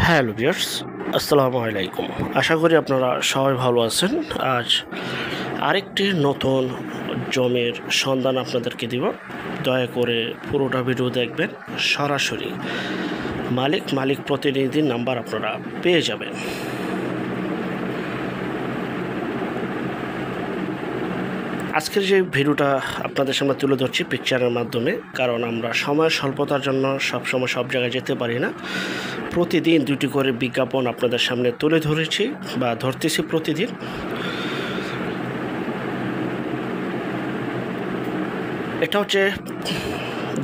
Hello viewers, আসসালামু আলাইকুম। আশা করি আপনারা সবাই ভালো আছেন। আজ আরেকটি নতুন জমির সন্ধান আপনাদেরকে দিব। দয়া করে পুরোটা ভিডিও দেখবেন। সরাসরি মালিক প্রতিনিধির নাম্বার আপনারা পেয়ে যাবেন। আজকের যে ভিডিওটা আপনাদের সামনে তুলে ধরছি পিকচারের মাধ্যমে, কারণ আমরা সময় স্বল্পতার জন্য সবসময় সব জায়গায় যেতে পারি না। প্রতিদিন দুটি করে বিজ্ঞাপন আপনাদের সামনে তুলে ধরেছি বা ধরতেছি প্রতিদিন। এটা হচ্ছে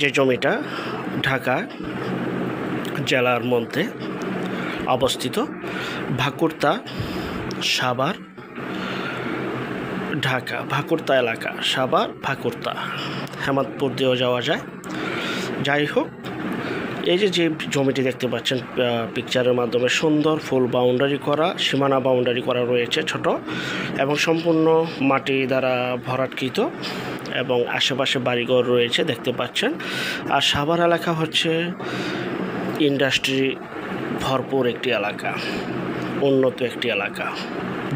যে জমিটা ঢাকা জেলার মধ্যে অবস্থিত, ভাকুরতা সাভার ঢাকা, ভাকুরতা এলাকা, সাভার ভাকুরতা, হেমাদপুর দিয়েও যাওয়া যায়। যাই হোক, এই যে জমিটি দেখতে পাচ্ছেন পিকচারের মাধ্যমে, সুন্দর ফুল বাউন্ডারি করা, সীমানা বাউন্ডারি করা রয়েছে ছোট, এবং সম্পূর্ণ মাটি দ্বারা ভরাটকৃত, এবং আশেপাশে বাড়িঘর রয়েছে দেখতে পাচ্ছেন। আর সাভার এলাকা হচ্ছে ইন্ডাস্ট্রি ভরপুর একটি এলাকা, উন্নত একটি এলাকা।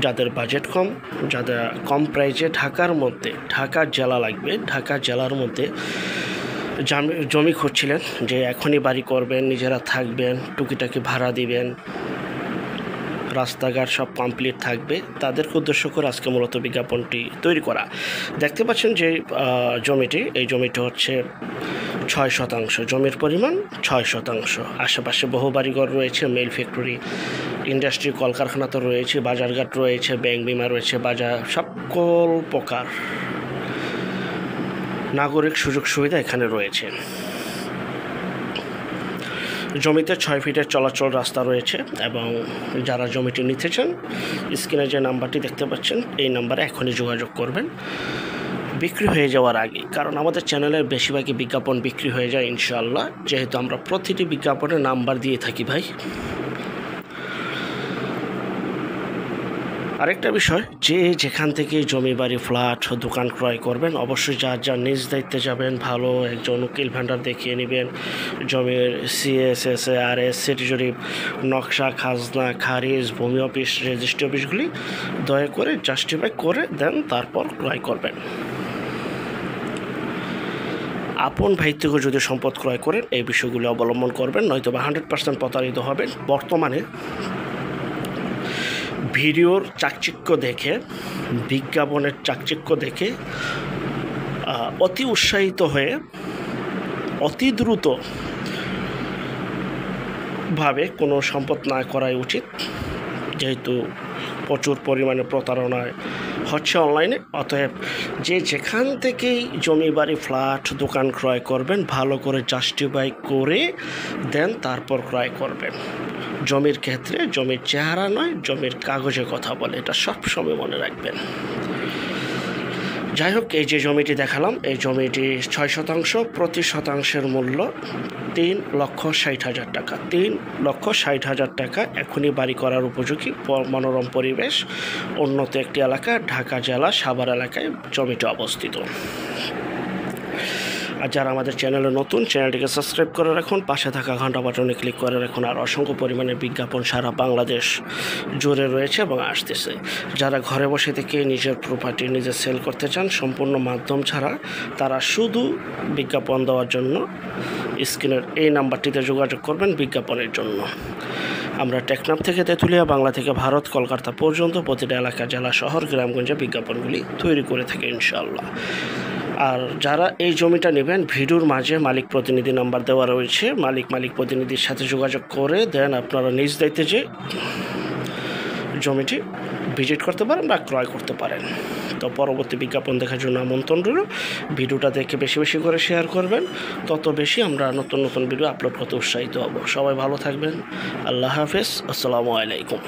যাদের বাজেট কম, যাদের কম প্রাইসে ঢাকা জেলা লাগবে, ঢাকা জেলার মধ্যে জমি খুঁজছিলেন যে এখনই বাড়ি করবেন, নিজেরা থাকবেন, টুকিটাকি ভাড়া দিবেন, রাস্তাঘাট সব কমপ্লিট থাকবে, তাদেরকে উদ্দেশ্য করে আজকে মূলত বিজ্ঞাপনটি তৈরি করা। দেখতে পাচ্ছেন যে এই জমিটি হচ্ছে 6%, জমির পরিমাণ 6%। আশেপাশে বহু বাড়িঘর রয়েছে, মিল ফ্যাক্টরি, ইন্ডাস্ট্রি, কলকারখানা তো রয়েছে, বাজারঘাট রয়েছে, ব্যাংক বিমা রয়েছে, বাজার, সকল প্রকার নাগরিক সুযোগ সুবিধা এখানে রয়েছে। জমিতে 6 ফিটের চলাচল রাস্তা রয়েছে, এবং যারা জমিটি নিতে চান স্ক্রিনে যে নাম্বারটি দেখতে পাচ্ছেন এই নাম্বারে এখনই যোগাযোগ করবেন বিক্রি হয়ে যাওয়ার আগে, কারণ আমাদের চ্যানেলের বেশিরভাগই বিজ্ঞাপন বিক্রি হয়ে যায় ইনশাআল্লাহ, যেহেতু আমরা প্রতিটি বিজ্ঞাপনে নাম্বার দিয়ে থাকি ভাই। আরেকটা বিষয়, যে যেখান থেকে জমি বাড়ি ফ্ল্যাট দোকান ক্রয় করবেন, অবশ্যই যার নিজ দায়িত্বে যাবেন, ভালো একজন উকিল ভেন্ডার দেখিয়ে নেবেন। জমির CSS সিটি জরিপ, নকশা, খাজনা, খারিজ, ভূমি অফিস, রেজিস্ট্রি অফিসগুলি দয়া করে জাস্টিফাই করে দেন, তারপর ক্রয় করবেন। আপন ভাই থেকে যদি সম্পদ ক্রয় করেন এই বিষয়গুলি অবলম্বন করবেন, নয়তো বা 100% প্রতারিত হবেন। বর্তমানে ভিডিওর চাকচিক্য দেখে, বিজ্ঞাপনের চাকচিক্য দেখে অতি উৎসাহিত হয়ে অতি দ্রুতভাবে কোনো সম্পদ না করাই উচিত, যেহেতু প্রচুর পরিমাণে প্রতারণা হচ্ছে অনলাইনে। অতএব যে যেখান থেকেই জমি বাড়ি ফ্ল্যাট দোকান ক্রয় করবেন, ভালো করে জাস্টিফাই করে দেন, তারপর ক্রয় করবেন। জমির ক্ষেত্রে জমির চেহারা নয়, জমির কাগজে কথা বলে, এটা সবসময় মনে রাখবেন। যাই হোক, এই যে জমিটি দেখালাম, এই জমিটি 6%, প্রতি শতাংশের মূল্য 3,60,000 টাকা। 3,60,000 টাকা এখনই বাড়ি করার উপযোগী, মনোরম পরিবেশ, উন্নত একটি এলাকা, ঢাকা জেলা সাভার এলাকায় জমিটি অবস্থিত। আর যারা আমাদের চ্যানেলে নতুন, চ্যানেলটিকে সাবস্ক্রাইব করে রাখুন, পাশে থাকা ঘন্টা বাটনে ক্লিক করে রাখুন। আর অসংখ্য পরিমাণে বিজ্ঞাপন সারা বাংলাদেশ জুড়ে রয়েছে এবং আসতেছে। যারা ঘরে বসে থেকে নিজের প্রপার্টি নিজে সেল করতে চান সম্পূর্ণ মাধ্যম ছাড়া, তারা শুধু বিজ্ঞাপন দেওয়ার জন্য স্ক্রিনের এই নাম্বারটিতে যোগাযোগ করবেন বিজ্ঞাপনের জন্য। আমরা টেকনাফ থেকে তেঁতুলিয়া, বাংলা থেকে ভারত, কলকাতা পর্যন্ত প্রতিটা এলাকা, জেলা, শহর, গ্রামগঞ্জে বিজ্ঞাপনগুলি তৈরি করে থাকি ইনশাআল্লাহ। আর যারা এই জমিটা নেবেন, ভিডিওর মাঝে মালিক প্রতিনিধি নাম্বার দেওয়া রয়েছে, মালিক প্রতিনিধির সাথে যোগাযোগ করে দেন, আপনারা নিজ দায়িত্বে যে জমিটি ভিজিট করতে পারেন বা ক্রয় করতে পারেন। তো পরবর্তী বিজ্ঞাপন দেখার জন্য আমন্ত্রণ রইল। ভিডিওটা দেখে বেশি বেশি করে শেয়ার করবেন, তত বেশি আমরা নতুন ভিডিও আপলোড করতে উৎসাহিত হব। সবাই ভালো থাকবেন। আল্লাহ হাফেজ, আসসালামু আলাইকুম।